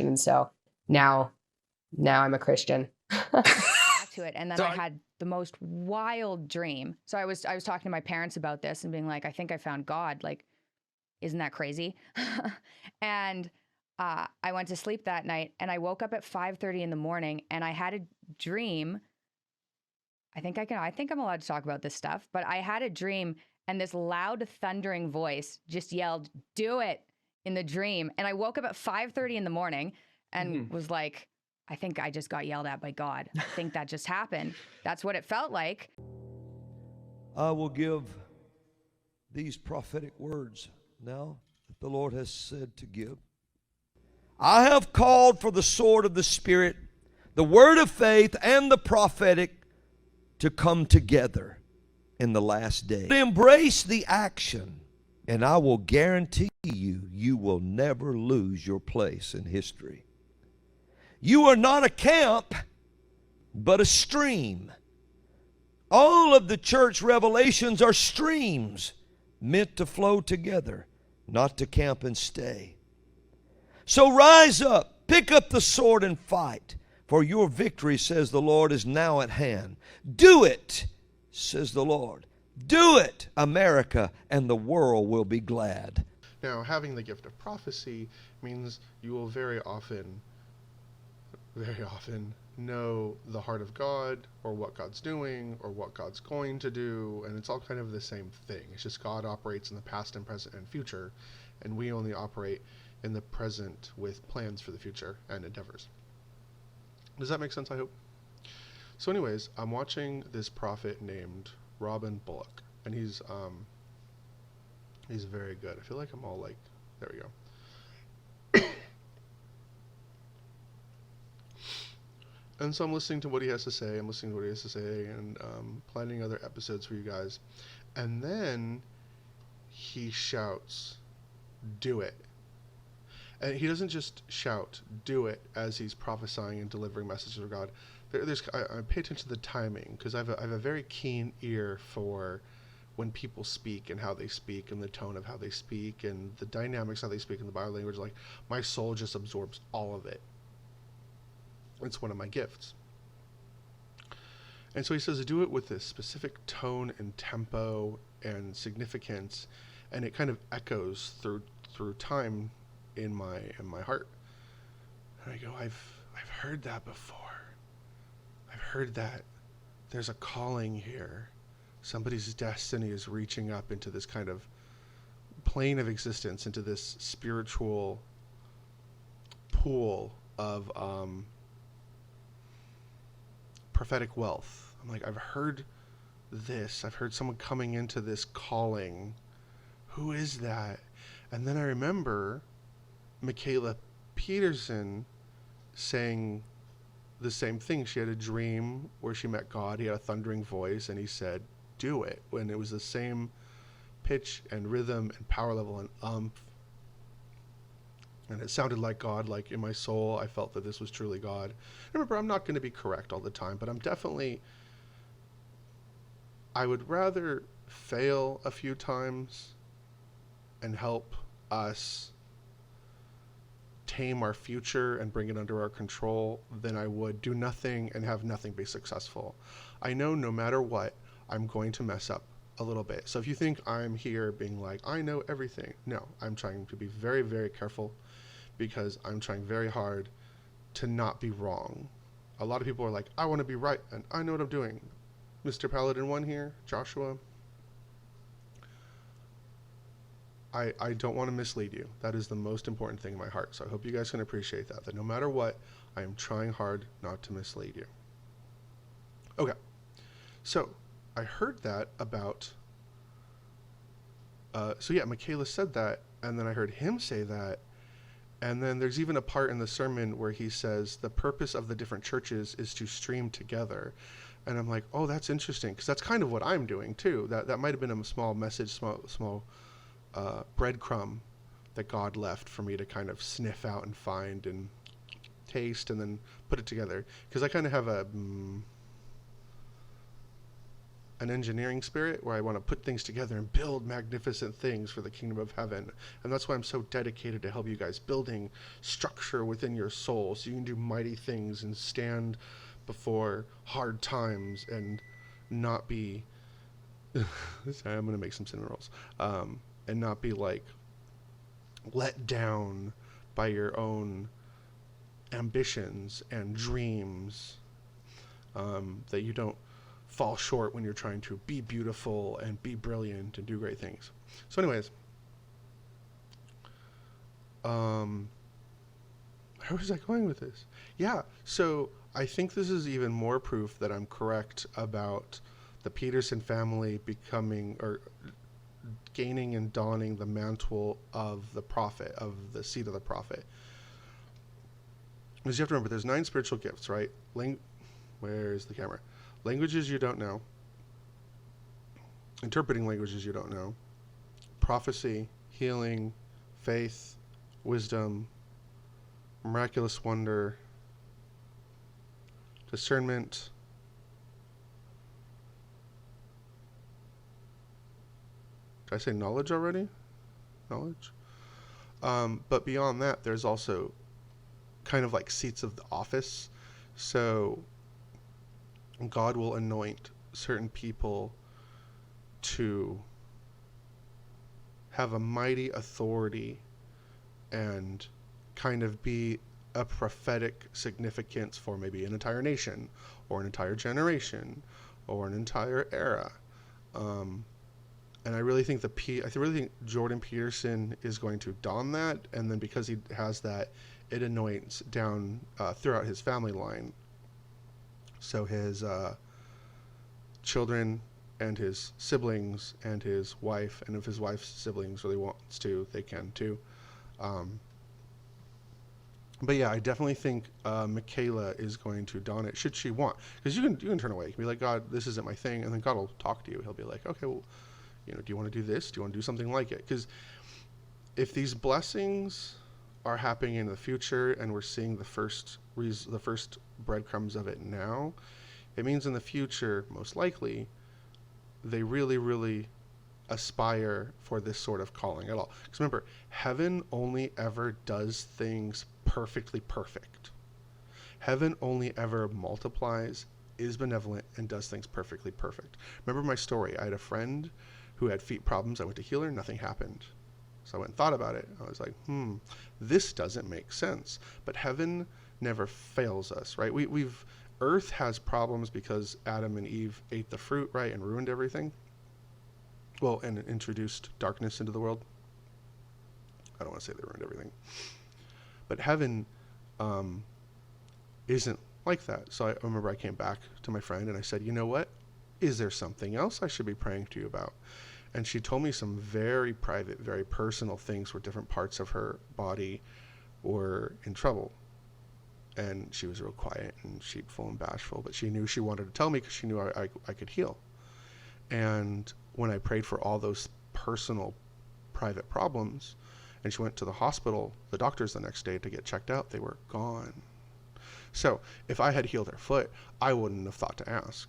depression. And so now I'm a Christian. Back to it. And then So I had the most wild dream. So I was talking to my parents about this and being like, I think I found God. Like, isn't that crazy? And I went to sleep that night and I woke up at 5:30 in the morning and I had a dream. I think I'm allowed to talk about this stuff, but I had a dream and this loud thundering voice just yelled, "Do it," in the dream. And I woke up at 5:30 in the morning and was like, I think I just got yelled at by God. I think that just happened. That's what it felt like. I will give these prophetic words now that the Lord has said to give. I have called for the sword of the Spirit, the word of faith, and the prophetic to come together in the last day. Embrace the action, and I will guarantee you will never lose your place in history. You are not a camp, but a stream. All of the church revelations are streams meant to flow together, not to camp and stay. So rise up, pick up the sword and fight, for your victory, says the Lord, is now at hand. Do it, says the Lord. Do it, America, and the world will be glad. Now, having the gift of prophecy means you will very often know the heart of God, or what God's doing, or what God's going to do, and it's all kind of the same thing. It's just God operates in the past and present and future, and we only operate in the present with plans for the future and endeavors. Does that make sense, I hope? So anyways, I'm watching this prophet named Robin Bullock, and he's very good. I feel like I'm all like, there we go. And so I'm listening to what he has to say, and planning other episodes for you guys. And then he shouts, "Do it." And he doesn't just shout, "Do it," as he's prophesying and delivering messages of God. I pay attention to the timing, because I have a very keen ear for when people speak and how they speak and the tone of how they speak and the dynamics how they speak in the Bible language. Like, my soul just absorbs all of it. It's one of my gifts. And so he says, do it with this specific tone and tempo and significance, and it kind of echoes through time in my heart. And I go, I've heard that before. I've heard that there's a calling here. Somebody's destiny is reaching up into this kind of plane of existence, into this spiritual pool of prophetic wealth. I'm like, I've heard this. I've heard someone coming into this calling. Who is that? And then I remember Mikhaila Peterson saying the same thing. She had a dream where she met God. He had a thundering voice, and he said, "Do it." When it was the same pitch and rhythm and power level and umph. And it sounded like God. Like, in my soul, I felt that this was truly God. Remember, I'm not going to be correct all the time, but I would rather fail a few times and help us tame our future and bring it under our control than I would do nothing and have nothing be successful. I know no matter what, I'm going to mess up a little bit. So if you think I'm here being like, I know everything, no, I'm trying to be very, very careful, because I'm trying very hard to not be wrong. A lot of people are like, I want to be right, and I know what I'm doing. Mr. PaladinOne here, Joshua, I don't want to mislead you. That is the most important thing in my heart. So I hope you guys can appreciate that no matter what, I am trying hard not to mislead you. Okay. So I heard that about, Mikhaila said that, and then I heard him say that. And then there's even a part in the sermon where he says the purpose of the different churches is to stream together. And I'm like, oh, that's interesting, because that's kind of what I'm doing too. That might have been a small message, small breadcrumb that God left for me to kind of sniff out and find and taste and then put it together. Because I kind of have an engineering spirit where I want to put things together and build magnificent things for the kingdom of heaven. And that's why I'm so dedicated to help you guys building structure within your soul so you can do mighty things and stand before hard times and not be sorry, I'm going to make some cinnamon rolls. And not be like let down by your own ambitions and dreams, that you don't fall short when you're trying to be beautiful and be brilliant and do great things. So anyways, where was I going with this? Yeah, so I think this is even more proof that I'm correct about the Peterson family becoming or gaining and donning the mantle of the prophet, of the seed of the prophet. Because you have to remember, there's 9 spiritual gifts, right? Where's the camera? Languages you don't know. Interpreting languages you don't know. Prophecy, healing, faith, wisdom, miraculous wonder, discernment, did I say knowledge already? Knowledge? But beyond that, there's also kind of like seats of the office. So God will anoint certain people to have a mighty authority and kind of be a prophetic significance for maybe an entire nation or an entire generation or an entire era. And I really think Jordan Peterson is going to don that, and then because he has that, it anoints down throughout his family line. So his children and his siblings and his wife, and if his wife's siblings really wants to, they can too. But yeah, I definitely think Mikhaila is going to don it, should she want. Because you can turn away. You can be like, God, this isn't my thing. And then God will talk to you. He'll be like, okay, well, do you want to do this? Do you want to do something like it? Because if these blessings are happening in the future and we're seeing the first breadcrumbs of it now, it means in the future, most likely, they really, really aspire for this sort of calling at all. Because remember, heaven only ever does things perfectly perfect. Heaven only ever multiplies, is benevolent, and does things perfectly perfect. Remember my story. I had a friend who had feet problems. I went to heal her. Nothing happened. So I went and thought about it. I was like, this doesn't make sense. But heaven never fails us, right? Earth has problems because Adam and Eve ate the fruit, right, and ruined everything. Well, and introduced darkness into the world. I don't want to say they ruined everything. But heaven isn't like that. So I remember I came back to my friend and I said, you know what? Is there something else I should be praying to you about? And she told me some very private, very personal things where different parts of her body were in trouble. And she was real quiet and sheepful and bashful, but she knew she wanted to tell me because she knew I could heal. And when I prayed for all those personal, private problems, and she went to the hospital, the doctors the next day to get checked out, they were gone. So if I had healed her foot, I wouldn't have thought to ask.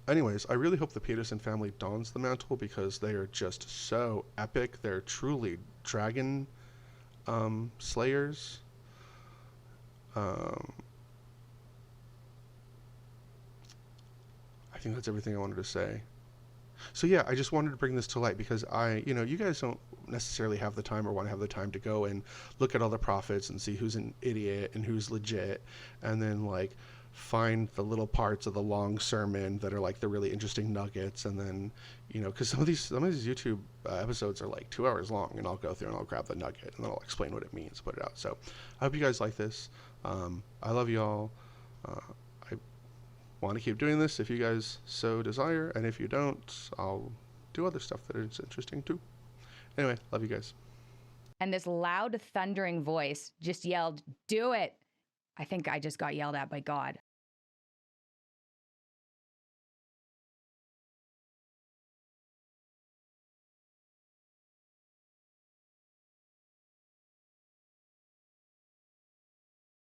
Anyways, I really hope the Peterson family dons the mantle because they are just so epic. They're truly dragon slayers. I think that's everything I wanted to say. So yeah, I just wanted to bring this to light because you guys don't necessarily have the time or want to have the time to go and look at all the prophets and see who's an idiot and who's legit, and then like find the little parts of the long sermon that are like the really interesting nuggets, and then because some of these YouTube episodes are like 2 hours long, and I'll go through and I'll grab the nugget and then I'll explain what it means, put it out. So I hope you guys like this. I love you all. I want to keep doing this if you guys so desire, and if you don't, I'll do other stuff that is interesting too. Anyway, love you guys. And this loud, thundering voice just yelled, "Do it." I think I just got yelled at by God.